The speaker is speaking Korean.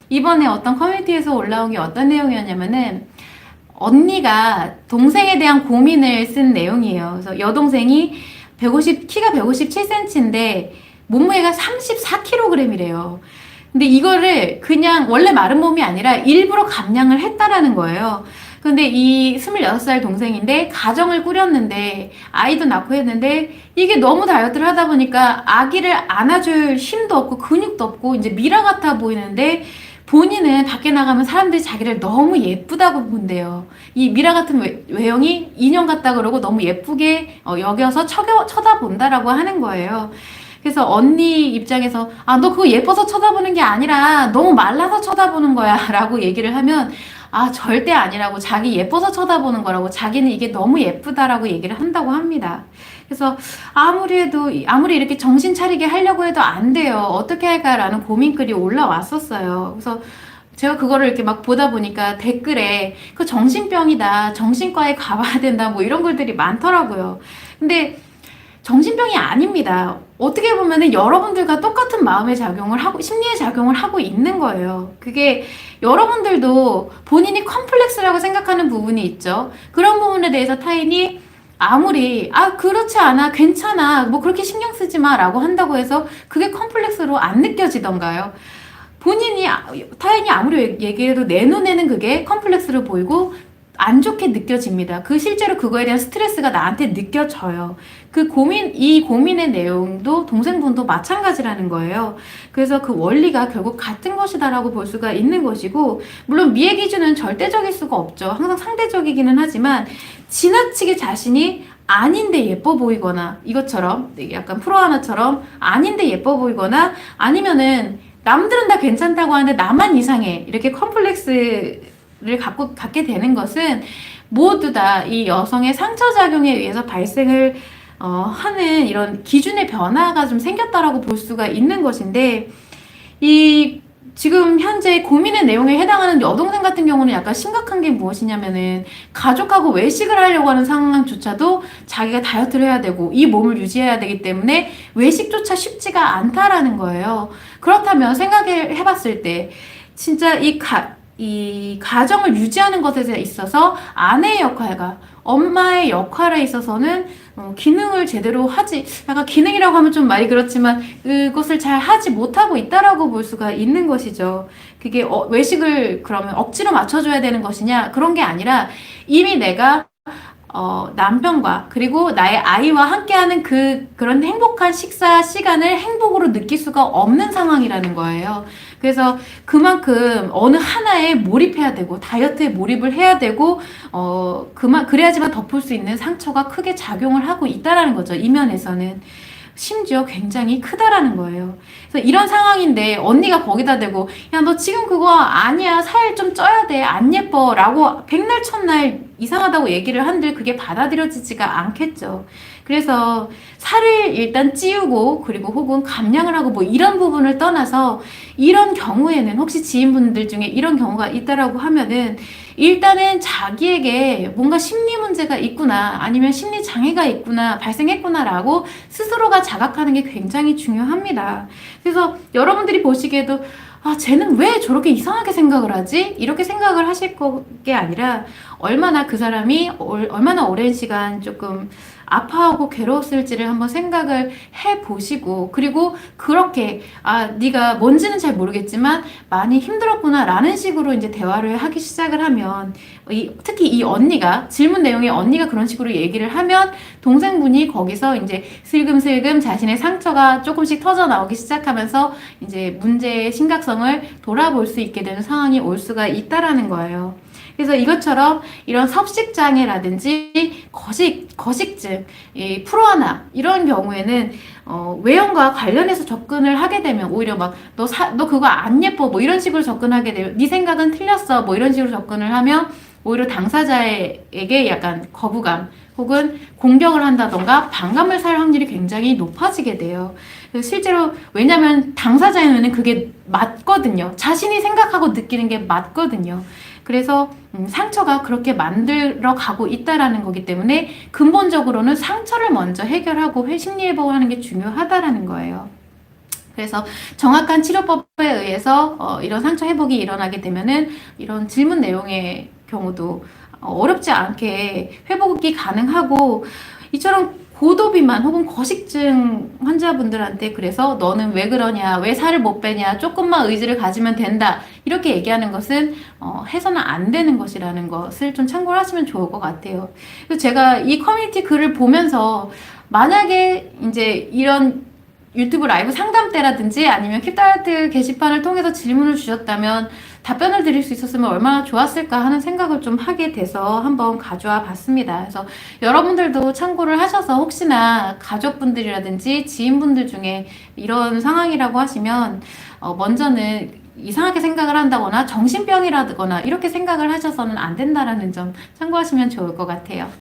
이번에 어떤 커뮤니티에서 올라온 게 어떤 내용이었냐면은 언니가 동생에 대한 고민을 쓴 내용이에요. 그래서 여동생이 키가 157cm인데 몸무게가 34kg이래요. 근데 이거를 그냥 원래 마른 몸이 아니라 일부러 감량을 했다라는 거예요. 근데 이 26살 동생인데 가정을 꾸렸는데 아이도 낳고 했는데 이게 너무 다이어트를 하다 보니까 아기를 안아줄 힘도 없고 근육도 없고 이제 미라 같아 보이는데 본인은 밖에 나가면 사람들이 자기를 너무 예쁘다고 본대요. 이 미라 같은 외형이 인형 같다 그러고 너무 예쁘게 여겨서 쳐다본다라고 하는 거예요. 그래서 언니 입장에서 너 그거 예뻐서 쳐다보는 게 아니라 너무 말라서 쳐다보는 거야 라고 얘기를 하면 절대 아니라고, 자기 예뻐서 쳐다보는 거라고, 자기는 이게 너무 예쁘다라고 얘기를 한다고 합니다. 그래서 아무리 이렇게 정신 차리게 하려고 해도 안 돼요. 어떻게 할까라는 고민글이 올라왔었어요. 그래서 제가 그거를 이렇게 막 보다 보니까 댓글에 그 정신병이다, 정신과에 가봐야 된다, 뭐 이런 글들이 많더라고요. 근데 정신병이 아닙니다. 어떻게 보면은 여러분들과 똑같은 마음의 작용을 하고, 심리의 작용을 하고 있는 거예요. 그게 여러분들도 본인이 컴플렉스라고 생각하는 부분이 있죠. 그런 부분에 대해서 타인이 아무리, 그렇지 않아, 괜찮아, 뭐 그렇게 신경 쓰지 마 라고 한다고 해서 그게 컴플렉스로 안 느껴지던가요? 타인이 아무리 얘기해도 내 눈에는 그게 컴플렉스로 보이고 안 좋게 느껴집니다. 실제로 그거에 대한 스트레스가 나한테 느껴져요. 이 고민의 내용도 동생분도 마찬가지라는 거예요. 그래서 그 원리가 결국 같은 것이다라고 볼 수가 있는 것이고, 물론 미의 기준은 절대적일 수가 없죠. 항상 상대적이기는 하지만, 지나치게 자신이 아닌데 예뻐 보이거나, 이것처럼, 약간 프로하나처럼 아닌데 예뻐 보이거나, 아니면은 남들은 다 괜찮다고 하는데 나만 이상해, 이렇게 컴플렉스를 갖게 되는 것은 모두 다 이 여성의 상처작용에 의해서 발생을 하는 이런 기준의 변화가 좀 생겼다라고 볼 수가 있는 것인데, 지금 현재 고민의 내용에 해당하는 여동생 같은 경우는 약간 심각한 게 무엇이냐면은, 가족하고 외식을 하려고 하는 상황조차도 자기가 다이어트를 해야 되고 이 몸을 유지해야 되기 때문에 외식조차 쉽지가 않다라는 거예요. 그렇다면 생각을 해봤을 때 진짜 이 가정을 유지하는 것에 있어서 아내의 역할과 엄마의 역할에 있어서는 기능을 제대로 약간 기능이라고 하면 좀 말이 그렇지만 그것을 잘 하지 못하고 있다라고 볼 수가 있는 것이죠. 그게 외식을 그러면 억지로 맞춰줘야 되는 것이냐, 그런 게 아니라 이미 내가 남편과 그리고 나의 아이와 함께하는 그런 행복한 식사 시간을 행복으로 느낄 수가 없는 상황이라는 거예요. 그래서 그만큼 어느 하나에 몰입해야 되고 다이어트에 몰입을 해야 되고 그래야지만 덮을 수 있는 상처가 크게 작용을 하고 있다라는 거죠. 이면에서는 심지어 굉장히 크다라는 거예요. 그래서 이런 상황인데 언니가 거기다 대고 야, 너 지금 그거 아니야, 살 좀 쪄야 돼, 안 예뻐 라고 백날 첫날 이상하다고 얘기를 한들 그게 받아들여지지가 않겠죠. 그래서 살을 일단 찌우고 그리고 혹은 감량을 하고 뭐 이런 부분을 떠나서, 이런 경우에는 혹시 지인분들 중에 이런 경우가 있다라고 하면은 일단은 자기에게 뭔가 심리 문제가 있구나, 아니면 심리 장애가 있구나, 발생했구나 라고 스스로가 자각하는 게 굉장히 중요합니다. 그래서 여러분들이 보시기에도 쟤는 왜 저렇게 이상하게 생각을 하지? 이렇게 생각을 하실 게 아니라, 얼마나 그 사람이 얼마나 오랜 시간 조금 아파하고 괴로웠을지를 한번 생각을 해보시고, 그리고 그렇게 네가 뭔지는 잘 모르겠지만 많이 힘들었구나 라는 식으로 이제 대화를 하기 시작을 하면, 특히 이 언니가 질문 내용에 언니가 그런 식으로 얘기를 하면 동생분이 거기서 이제 슬금슬금 자신의 상처가 조금씩 터져 나오기 시작하면서 이제 문제의 심각성을 돌아볼 수 있게 되는 상황이 올 수가 있다라는 거예요. 그래서 이것처럼 이런 섭식장애라든지 거식증, 프로하나 이런 경우에는 외형과 관련해서 접근을 하게 되면 오히려 막 너 그거 안 예뻐 뭐 이런 식으로 접근하게 되면, 네 생각은 틀렸어 뭐 이런 식으로 접근을 하면 오히려 당사자에게 약간 거부감 혹은 공격을 한다던가 반감을 살 확률이 굉장히 높아지게 돼요. 실제로 왜냐면 당사자의 눈에는 그게 맞거든요. 자신이 생각하고 느끼는 게 맞거든요. 그래서 상처가 그렇게 만들어 가고 있다라는 거기 때문에 근본적으로는 상처를 먼저 해결하고 심리회복을 하는 게 중요하다라는 거예요. 그래서 정확한 치료법에 의해서 이런 상처 회복이 일어나게 되면은 이런 질문 내용의 경우도 어렵지 않게 회복이 가능하고, 이처럼 고도비만 혹은 거식증 환자분들한테 그래서 너는 왜 그러냐, 왜 살을 못 빼냐, 조금만 의지를 가지면 된다, 이렇게 얘기하는 것은 해서는 안 되는 것이라는 것을 좀 참고를 하시면 좋을 것 같아요. 그래서 제가 이 커뮤니티 글을 보면서 만약에 이제 이런 유튜브 라이브 상담 때라든지 아니면 킵다이어트 게시판을 통해서 질문을 주셨다면 답변을 드릴 수 있었으면 얼마나 좋았을까 하는 생각을 좀 하게 돼서 한번 가져와 봤습니다. 그래서 여러분들도 참고를 하셔서 혹시나 가족분들이라든지 지인분들 중에 이런 상황이라고 하시면 먼저는 이상하게 생각을 한다거나 정신병이라거나 이렇게 생각을 하셔서는 안 된다라는 점 참고하시면 좋을 것 같아요.